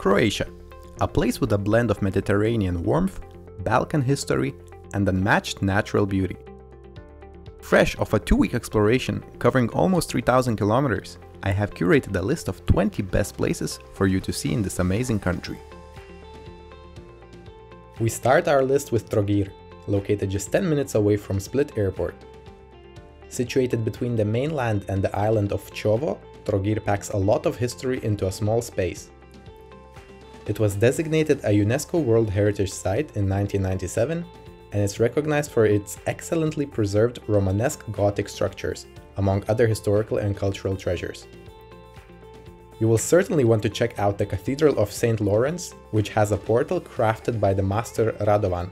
Croatia, a place with a blend of Mediterranean warmth, Balkan history, and unmatched natural beauty. Fresh off a 2-week exploration covering almost 3,000 kilometers, I have curated a list of 20 best places for you to see in this amazing country. We start our list with Trogir, located just 10 minutes away from Split Airport. Situated between the mainland and the island of Čovo, Trogir packs a lot of history into a small space. It was designated a UNESCO World Heritage Site in 1997 and is recognized for its excellently preserved Romanesque Gothic structures, among other historical and cultural treasures. You will certainly want to check out the Cathedral of St. Lawrence, which has a portal crafted by the master Radovan,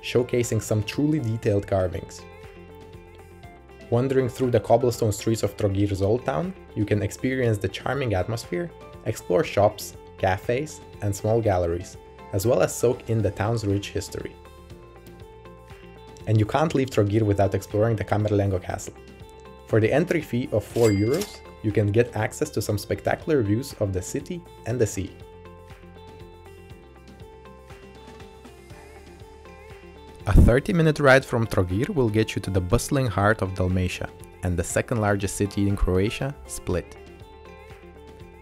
showcasing some truly detailed carvings. Wandering through the cobblestone streets of Trogir's Old Town, you can experience the charming atmosphere, explore shops, cafes, and small galleries, as well as soak in the town's rich history. And you can't leave Trogir without exploring the Camerlengo Castle. For the entry fee of €4, you can get access to some spectacular views of the city and the sea. A 30-minute ride from Trogir will get you to the bustling heart of Dalmatia and the second largest city in Croatia, Split.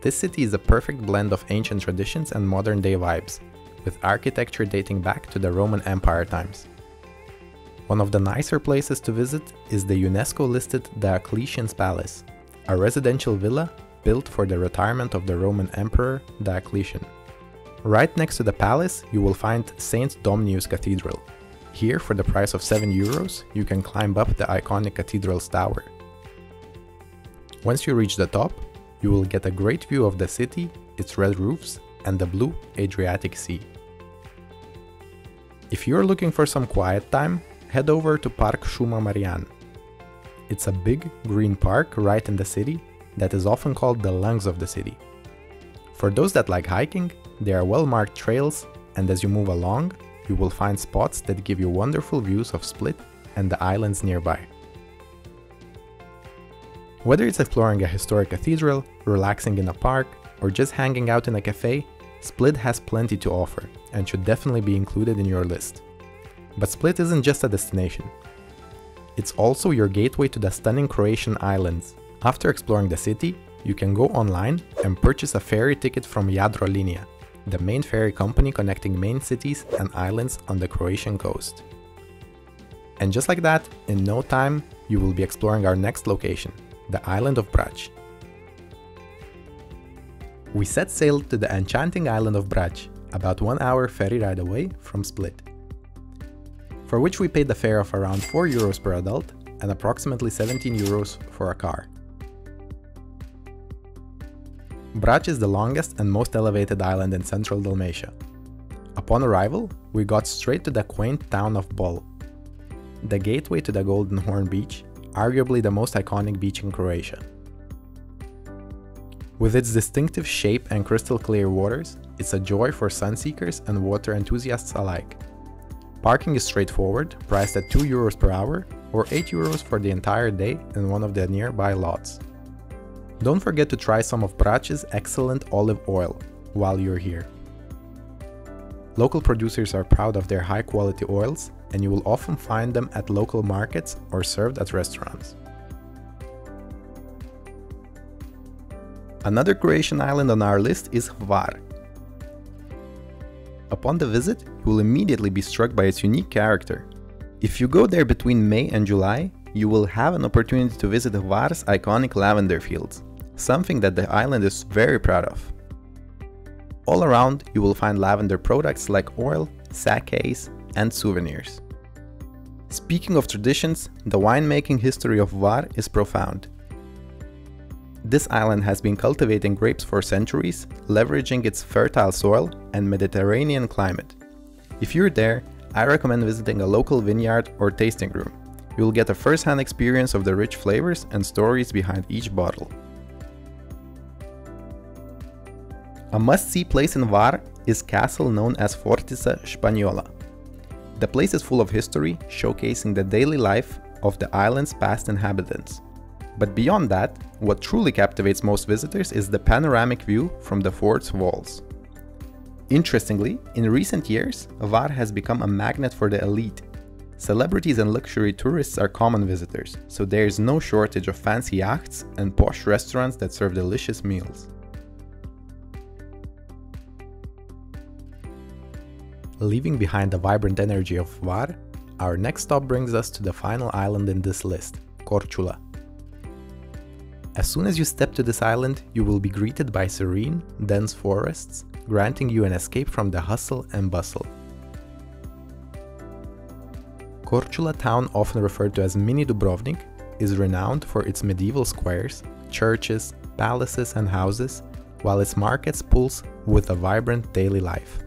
This city is a perfect blend of ancient traditions and modern-day vibes, with architecture dating back to the Roman Empire times. One of the nicer places to visit is the UNESCO-listed Diocletian's Palace, a residential villa built for the retirement of the Roman Emperor Diocletian. Right next to the palace, you will find St. Domnius Cathedral. Here, for the price of €7, you can climb up the iconic cathedral's tower. Once you reach the top, you will get a great view of the city, its red roofs, and the blue Adriatic Sea. If you're looking for some quiet time, head over to Park Šuma Marijan. It's a big, green park right in the city that is often called the lungs of the city. For those that like hiking, there are well-marked trails, and as you move along, you will find spots that give you wonderful views of Split and the islands nearby. Whether it's exploring a historic cathedral, relaxing in a park, or just hanging out in a cafe, Split has plenty to offer and should definitely be included in your list. But Split isn't just a destination. It's also your gateway to the stunning Croatian islands. After exploring the city, you can go online and purchase a ferry ticket from Jadrolinija, the main ferry company connecting main cities and islands on the Croatian coast. And just like that, in no time, you will be exploring our next location, the island of Brač. We set sail to the enchanting island of Brač, about 1 hour ferry ride away from Split, for which we paid the fare of around €4 per adult and approximately €17 for a car. Brač is the longest and most elevated island in central Dalmatia. Upon arrival, we got straight to the quaint town of Bol, the gateway to the Golden Horn Beach, arguably the most iconic beach in Croatia. With its distinctive shape and crystal clear waters, it's a joy for sunseekers and water enthusiasts alike. Parking is straightforward, priced at €2 per hour or €8 for the entire day in one of the nearby lots. Don't forget to try some of Brač's excellent olive oil while you're here. Local producers are proud of their high-quality oils, and you will often find them at local markets or served at restaurants. Another Croatian island on our list is Hvar. Upon the visit, you will immediately be struck by its unique character. If you go there between May and July, you will have an opportunity to visit Hvar's iconic lavender fields, something that the island is very proud of. All around, you will find lavender products like oil, sakes, and souvenirs. Speaking of traditions, the winemaking history of Hvar is profound. This island has been cultivating grapes for centuries, leveraging its fertile soil and Mediterranean climate. If you're there, I recommend visiting a local vineyard or tasting room. You'll get a first-hand experience of the rich flavors and stories behind each bottle. A must-see place in Hvar is castle known as Fortița Șpaniola. The place is full of history, showcasing the daily life of the island's past inhabitants. But beyond that, what truly captivates most visitors is the panoramic view from the fort's walls. Interestingly, in recent years, Hvar has become a magnet for the elite. Celebrities and luxury tourists are common visitors, so there is no shortage of fancy yachts and posh restaurants that serve delicious meals. Leaving behind the vibrant energy of Hvar, our next stop brings us to the final island in this list, Korčula. As soon as you step to this island, you will be greeted by serene, dense forests, granting you an escape from the hustle and bustle. Korčula town, often referred to as Mini Dubrovnik, is renowned for its medieval squares, churches, palaces and houses, while its markets pulse with a vibrant daily life.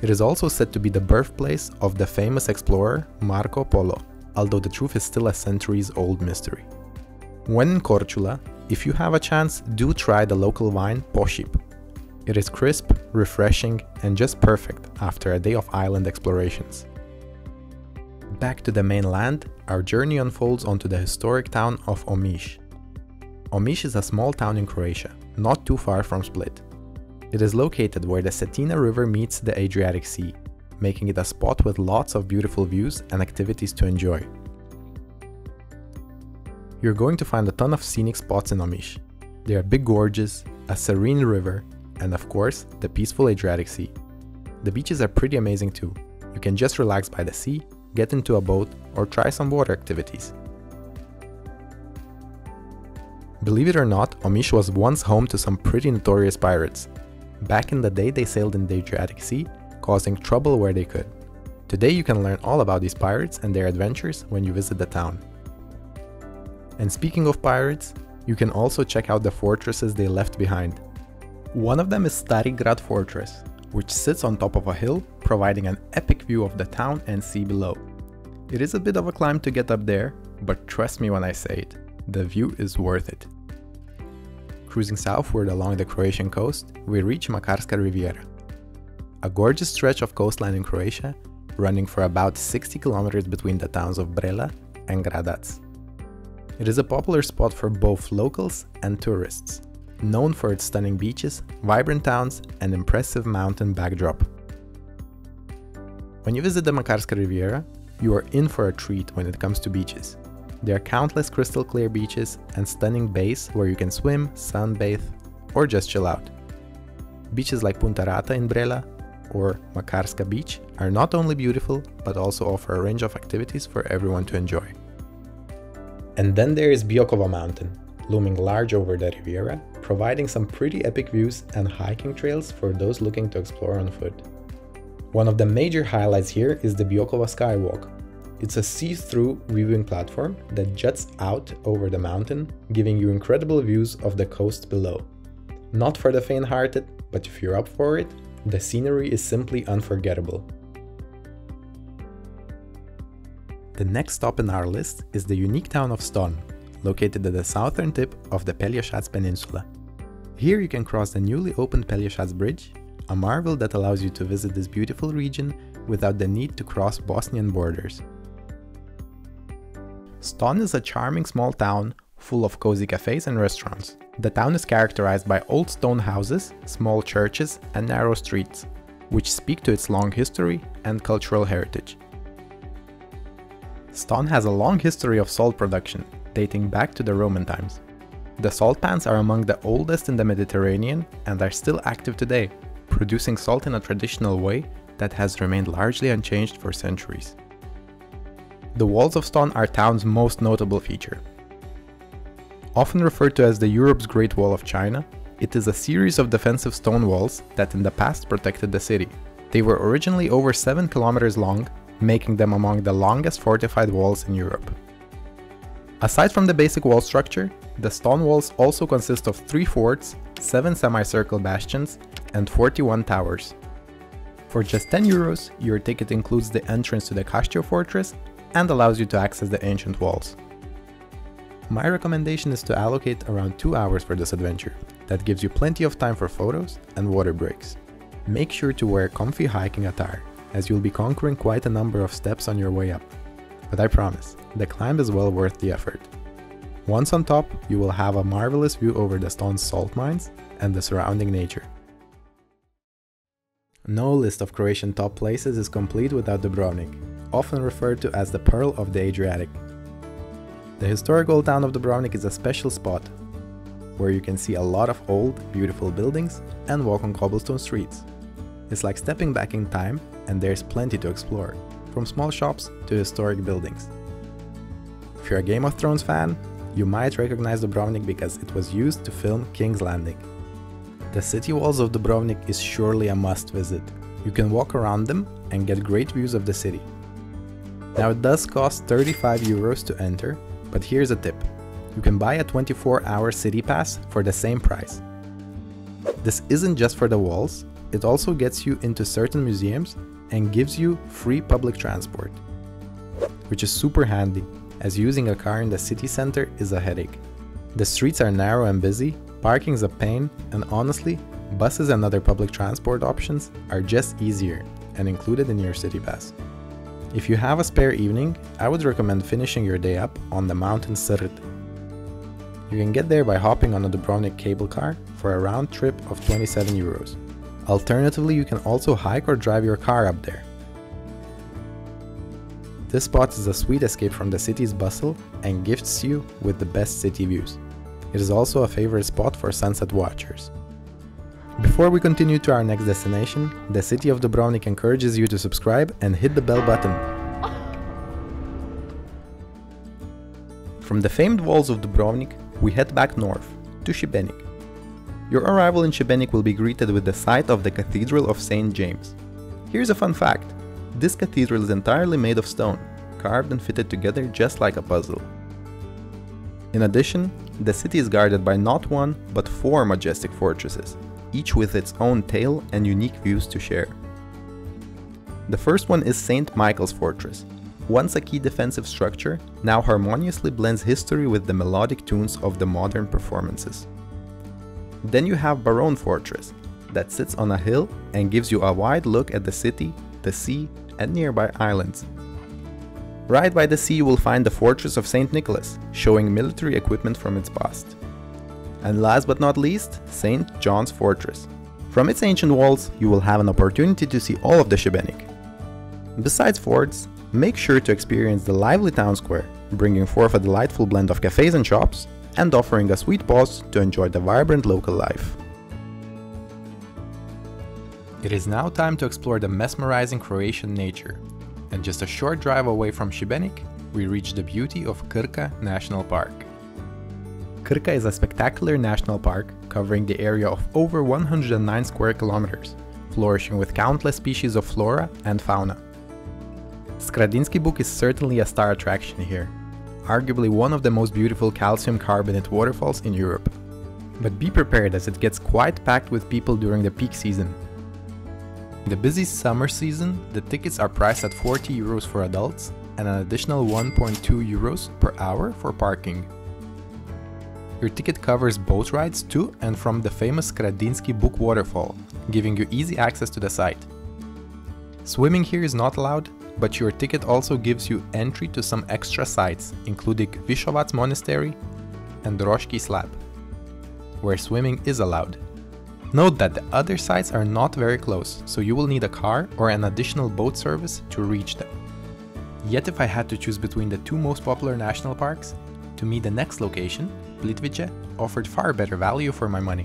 It is also said to be the birthplace of the famous explorer Marco Polo, although the truth is still a centuries-old mystery. When in Korčula, if you have a chance, do try the local wine Pošip. It is crisp, refreshing, and just perfect after a day of island explorations. Back to the mainland, our journey unfolds onto the historic town of Omiš. Omiš is a small town in Croatia, not too far from Split. It is located where the Cetina River meets the Adriatic Sea, making it a spot with lots of beautiful views and activities to enjoy. You're going to find a ton of scenic spots in Omiš. There are big gorges, a serene river, and of course, the peaceful Adriatic Sea. The beaches are pretty amazing too. You can just relax by the sea, get into a boat, or try some water activities. Believe it or not, Omiš was once home to some pretty notorious pirates. Back in the day, they sailed in the Adriatic Sea, causing trouble where they could. Today you can learn all about these pirates and their adventures when you visit the town. And speaking of pirates, you can also check out the fortresses they left behind. One of them is Stari Grad Fortress, which sits on top of a hill, providing an epic view of the town and sea below. It is a bit of a climb to get up there, but trust me when I say it, the view is worth it. Cruising southward along the Croatian coast, we reach Makarska Riviera, a gorgeous stretch of coastline in Croatia, running for about 60 kilometers between the towns of Brela and Gradac. It is a popular spot for both locals and tourists, known for its stunning beaches, vibrant towns, and impressive mountain backdrop. When you visit the Makarska Riviera, you are in for a treat when it comes to beaches. There are countless crystal clear beaches and stunning bays where you can swim, sunbathe, or just chill out. Beaches like Punta Rata in Brela or Makarska Beach are not only beautiful, but also offer a range of activities for everyone to enjoy. And then there is Biokova Mountain, looming large over the Riviera, providing some pretty epic views and hiking trails for those looking to explore on foot. One of the major highlights here is the Biokova Skywalk. It's a see-through viewing platform that juts out over the mountain, giving you incredible views of the coast below. Not for the faint-hearted, but if you're up for it, the scenery is simply unforgettable. The next stop in our list is the unique town of Ston, located at the southern tip of the Pelješac Peninsula. Here you can cross the newly opened Pelješac Bridge, a marvel that allows you to visit this beautiful region without the need to cross Bosnian borders. Ston is a charming small town full of cozy cafes and restaurants. The town is characterized by old stone houses, small churches, and narrow streets, which speak to its long history and cultural heritage. Ston has a long history of salt production, dating back to the Roman times. The salt pans are among the oldest in the Mediterranean and are still active today, producing salt in a traditional way that has remained largely unchanged for centuries. The walls of Ston are town's most notable feature. Often referred to as the Europe's Great Wall of China, it is a series of defensive stone walls that in the past protected the city. They were originally over 7 kilometers long, making them among the longest fortified walls in Europe. Aside from the basic wall structure, the stone walls also consist of 3 forts, 7 semicircle bastions, and 41 towers. For just 10 euros, your ticket includes the entrance to the Kastio fortress and allows you to access the ancient walls. My recommendation is to allocate around 2 hours for this adventure. That gives you plenty of time for photos and water breaks. Make sure to wear comfy hiking attire, as you'll be conquering quite a number of steps on your way up. But I promise, the climb is well worth the effort. Once on top, you will have a marvelous view over the Ston's salt mines and the surrounding nature. No list of Croatian top places is complete without Dubrovnik, often referred to as the Pearl of the Adriatic. The historic old town of Dubrovnik is a special spot, where you can see a lot of old, beautiful buildings and walk on cobblestone streets. It's like stepping back in time, and there's plenty to explore, from small shops to historic buildings. If you're a Game of Thrones fan, you might recognize Dubrovnik because it was used to film King's Landing. The city walls of Dubrovnik is surely a must visit. You can walk around them and get great views of the city. Now it does cost 35 euros to enter, but here's a tip. You can buy a 24-hour city pass for the same price. This isn't just for the walls, it also gets you into certain museums and gives you free public transport, which is super handy, as using a car in the city center is a headache. The streets are narrow and busy, parking's a pain, and honestly, buses and other public transport options are just easier and included in your city pass. If you have a spare evening, I would recommend finishing your day up on the mountain Srd. You can get there by hopping on a Dubrovnik cable car for a round trip of 27 euros. Alternatively, you can also hike or drive your car up there. This spot is a sweet escape from the city's bustle and gifts you with the best city views. It is also a favorite spot for sunset watchers. Before we continue to our next destination, the city of Dubrovnik encourages you to subscribe and hit the bell button. From the famed walls of Dubrovnik, we head back north, to Šibenik. Your arrival in Šibenik will be greeted with the sight of the Cathedral of St. James. Here's a fun fact. This cathedral is entirely made of stone, carved and fitted together just like a puzzle. In addition, the city is guarded by not one, but 4 majestic fortresses, each with its own tale and unique views to share. The first one is St. Michael's Fortress. Once a key defensive structure, now harmoniously blends history with the melodic tunes of the modern performances. Then you have Baron Fortress, that sits on a hill and gives you a wide look at the city, the sea, and nearby islands. Right by the sea you will find the Fortress of St. Nicholas, showing military equipment from its past. And last but not least, St. John's Fortress. From its ancient walls, you will have an opportunity to see all of the Šibenik. Besides forts, make sure to experience the lively town square, bringing forth a delightful blend of cafes and shops, and offering a sweet pause to enjoy the vibrant local life. It is now time to explore the mesmerizing Croatian nature, and just a short drive away from Šibenik, we reach the beauty of Krka National Park. Krka is a spectacular national park covering the area of over 109 square kilometers, flourishing with countless species of flora and fauna. Skradinski Buk is certainly a star attraction here, arguably one of the most beautiful calcium carbonate waterfalls in Europe. But be prepared, as it gets quite packed with people during the peak season. In the busy summer season, the tickets are priced at 40 euros for adults and an additional 1.2 euros per hour for parking. Your ticket covers boat rides to and from the famous Skradinski Buk waterfall, giving you easy access to the site. Swimming here is not allowed, but your ticket also gives you entry to some extra sites, including Višovac Monastery and Roški Slap, where swimming is allowed. Note that the other sites are not very close, so you will need a car or an additional boat service to reach them. Yet if I had to choose between the 2 most popular national parks, to me the next location, Plitvice, offered far better value for my money.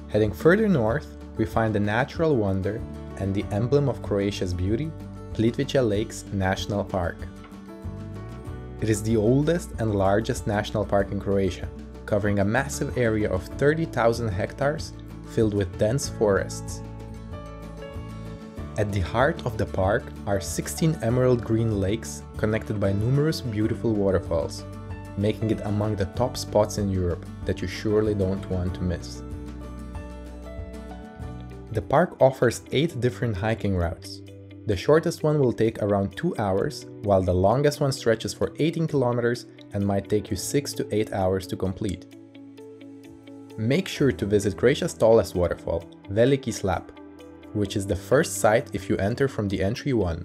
Heading further north, we find the natural wonder and the emblem of Croatia's beauty, Plitvice Lakes National Park. It is the oldest and largest national park in Croatia, covering a massive area of 30,000 hectares filled with dense forests. At the heart of the park are 16 emerald green lakes connected by numerous beautiful waterfalls, making it among the top spots in Europe that you surely don't want to miss. The park offers 8 different hiking routes. The shortest one will take around 2 hours, while the longest one stretches for 18 kilometers and might take you 6 to 8 hours to complete. Make sure to visit Croatia's tallest waterfall, Veliki Slap, which is the first site if you enter from the entry 1.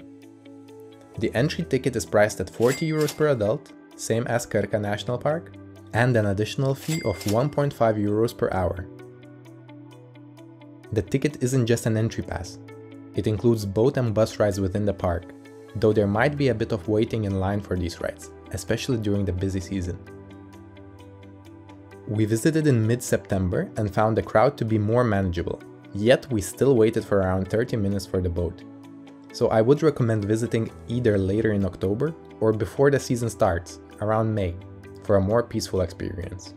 The entry ticket is priced at 40 euros per adult, same as Krka National Park, and an additional fee of 1.5 euros per hour. The ticket isn't just an entry pass. It includes boat and bus rides within the park, though there might be a bit of waiting in line for these rides, especially during the busy season. We visited in mid-September and found the crowd to be more manageable, yet we still waited for around 30 minutes for the boat. So I would recommend visiting either later in October or before the season starts, around May, for a more peaceful experience.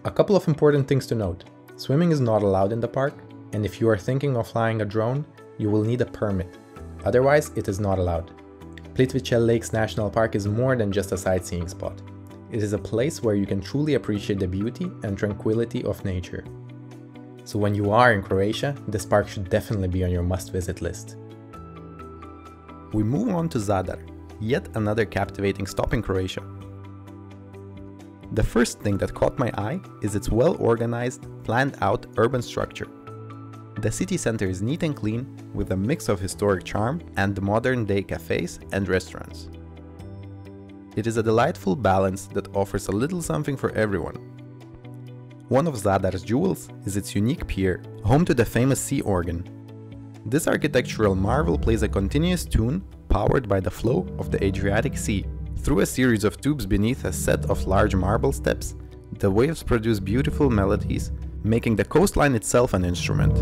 A couple of important things to note. Swimming is not allowed in the park, and if you are thinking of flying a drone, you will need a permit. Otherwise, it is not allowed. Plitvice Lakes National Park is more than just a sightseeing spot. It is a place where you can truly appreciate the beauty and tranquility of nature. So when you are in Croatia, this park should definitely be on your must-visit list. We move on to Zadar, yet another captivating stop in Croatia. The first thing that caught my eye is its well-organized, planned-out urban structure. The city center is neat and clean, with a mix of historic charm and modern-day cafes and restaurants. It is a delightful balance that offers a little something for everyone. One of Zadar's jewels is its unique pier, home to the famous sea organ. This architectural marvel plays a continuous tune powered by the flow of the Adriatic Sea. Through a series of tubes beneath a set of large marble steps, the waves produce beautiful melodies, making the coastline itself an instrument.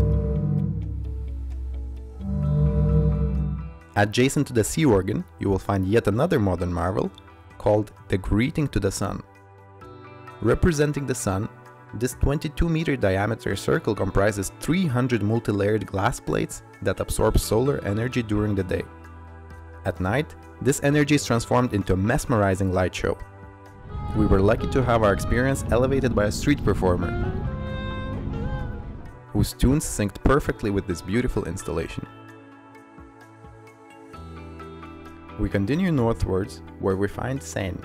Adjacent to the sea organ, you will find yet another modern marvel called the Greeting to the Sun. Representing the sun, this 22-meter diameter circle comprises 300 multi-layered glass plates that absorb solar energy during the day. At night, this energy is transformed into a mesmerizing light show. We were lucky to have our experience elevated by a street performer, whose tunes synced perfectly with this beautiful installation. We continue northwards, where we find Senj.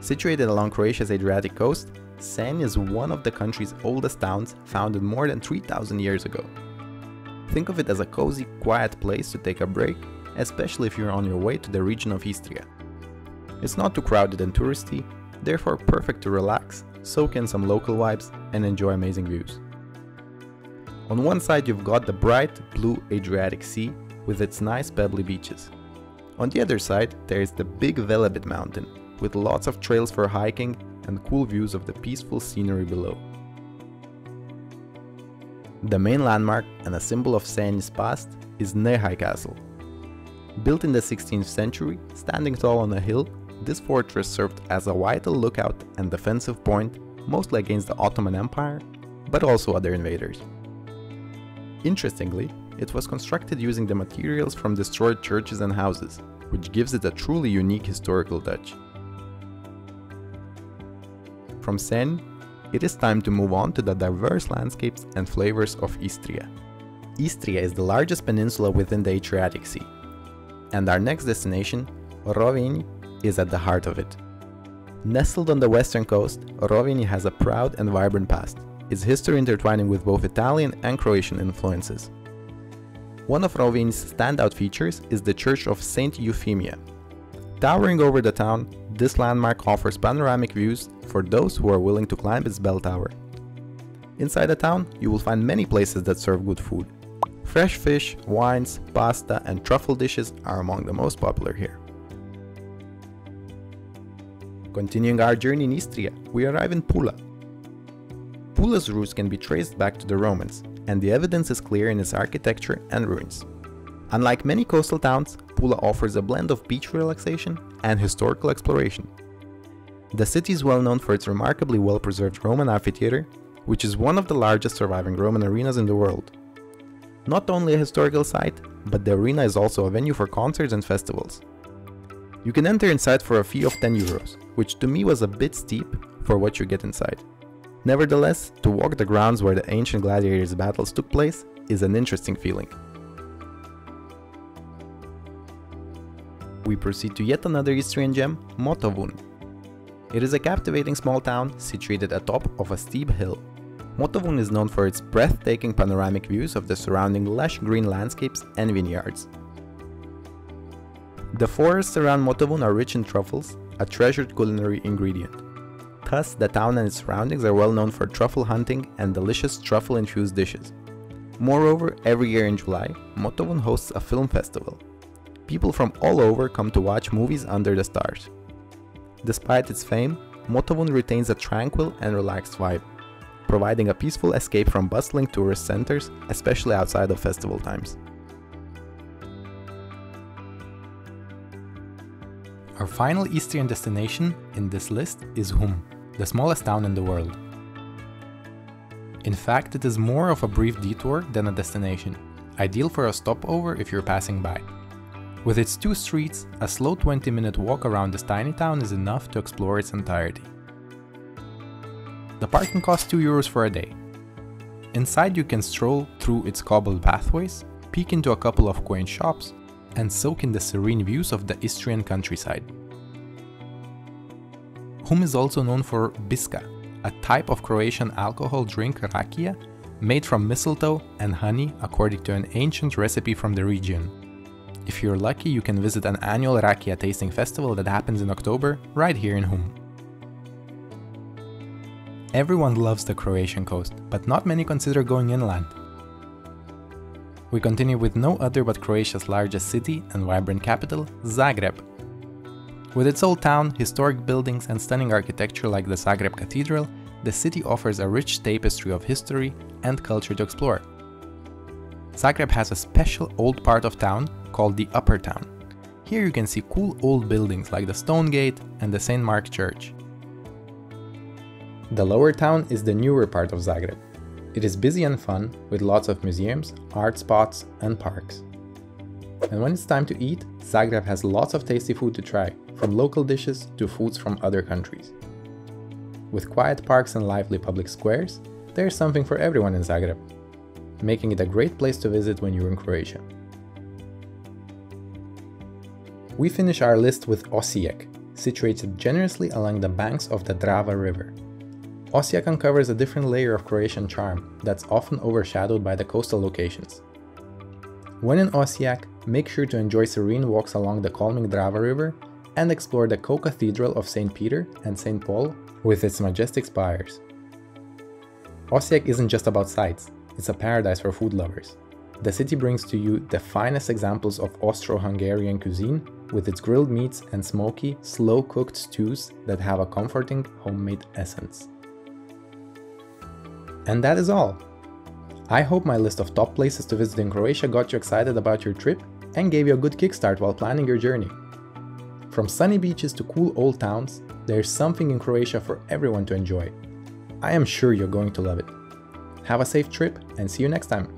Situated along Croatia's Adriatic coast, Senj is one of the country's oldest towns, founded more than 3,000 years ago. Think of it as a cozy, quiet place to take a break, especially if you're on your way to the region of Istria. It's not too crowded and touristy, therefore perfect to relax, soak in some local vibes, and enjoy amazing views. On one side you've got the bright blue Adriatic Sea with its nice pebbly beaches. On the other side there is the big Velebit mountain, with lots of trails for hiking and cool views of the peaceful scenery below. The main landmark and a symbol of Senj's past is Nehaj Castle. Built in the 16th century, standing tall on a hill, this fortress served as a vital lookout and defensive point, mostly against the Ottoman Empire, but also other invaders. Interestingly, it was constructed using the materials from destroyed churches and houses, which gives it a truly unique historical touch. From Senj, it is time to move on to the diverse landscapes and flavors of Istria. Istria is the largest peninsula within the Adriatic Sea, and our next destination, Rovinj, is at the heart of it. Nestled on the western coast, Rovinj has a proud and vibrant past, its history intertwining with both Italian and Croatian influences. One of Rovinj's standout features is the Church of Saint Euphemia. Towering over the town, this landmark offers panoramic views for those who are willing to climb its bell tower. Inside the town, you will find many places that serve good food. Fresh fish, wines, pasta, and truffle dishes are among the most popular here. Continuing our journey in Istria, we arrive in Pula. Pula's roots can be traced back to the Romans, and the evidence is clear in its architecture and ruins. Unlike many coastal towns, Pula offers a blend of beach relaxation and historical exploration. The city is well known for its remarkably well-preserved Roman amphitheater, which is one of the largest surviving Roman arenas in the world. Not only a historical site, but the arena is also a venue for concerts and festivals. You can enter inside for a fee of 10 euros, which to me was a bit steep for what you get inside. Nevertheless, to walk the grounds where the ancient gladiators' battles took place is an interesting feeling. We proceed to yet another Istrian gem, Motovun. It is a captivating small town situated atop of a steep hill. Motovun is known for its breathtaking panoramic views of the surrounding lush green landscapes and vineyards. The forests around Motovun are rich in truffles, a treasured culinary ingredient. Thus, the town and its surroundings are well known for truffle hunting and delicious truffle-infused dishes. Moreover, every year in July, Motovun hosts a film festival. People from all over come to watch movies under the stars. Despite its fame, Motovun retains a tranquil and relaxed vibe, providing a peaceful escape from bustling tourist centers, especially outside of festival times. Our final Eastern destination in this list is Hum, the smallest town in the world. In fact, it is more of a brief detour than a destination, ideal for a stopover if you're passing by. With its 2 streets, a slow 20-minute walk around this tiny town is enough to explore its entirety. The parking costs €2 for a day. Inside you can stroll through its cobbled pathways, peek into a couple of quaint shops, and soak in the serene views of the Istrian countryside. Hum is also known for biska, a type of Croatian alcohol drink rakia, made from mistletoe and honey according to an ancient recipe from the region. If you're lucky, you can visit an annual rakia tasting festival that happens in October right here in Hum. Everyone loves the Croatian coast, but not many consider going inland. We continue with no other but Croatia's largest city and vibrant capital, Zagreb. With its old town, historic buildings and stunning architecture like the Zagreb Cathedral, the city offers a rich tapestry of history and culture to explore. Zagreb has a special old part of town called the Upper Town. Here you can see cool old buildings like the Stone Gate and the St. Mark Church. The Lower Town is the newer part of Zagreb. It is busy and fun, with lots of museums, art spots and parks. And when it's time to eat, Zagreb has lots of tasty food to try, from local dishes to foods from other countries. With quiet parks and lively public squares, there's something for everyone in Zagreb, making it a great place to visit when you're in Croatia. We finish our list with Osijek, situated generously along the banks of the Drava River. Osijek uncovers a different layer of Croatian charm that's often overshadowed by the coastal locations. When in Osijek, make sure to enjoy serene walks along the calming Drava River and explore the co-cathedral of St. Peter and St. Paul with its majestic spires. Osijek isn't just about sights, it's a paradise for food lovers. The city brings to you the finest examples of Austro-Hungarian cuisine with its grilled meats and smoky, slow-cooked stews that have a comforting homemade essence. And that is all! I hope my list of top places to visit in Croatia got you excited about your trip and gave you a good kickstart while planning your journey. From sunny beaches to cool old towns, there's something in Croatia for everyone to enjoy. I am sure you're going to love it. Have a safe trip and see you next time!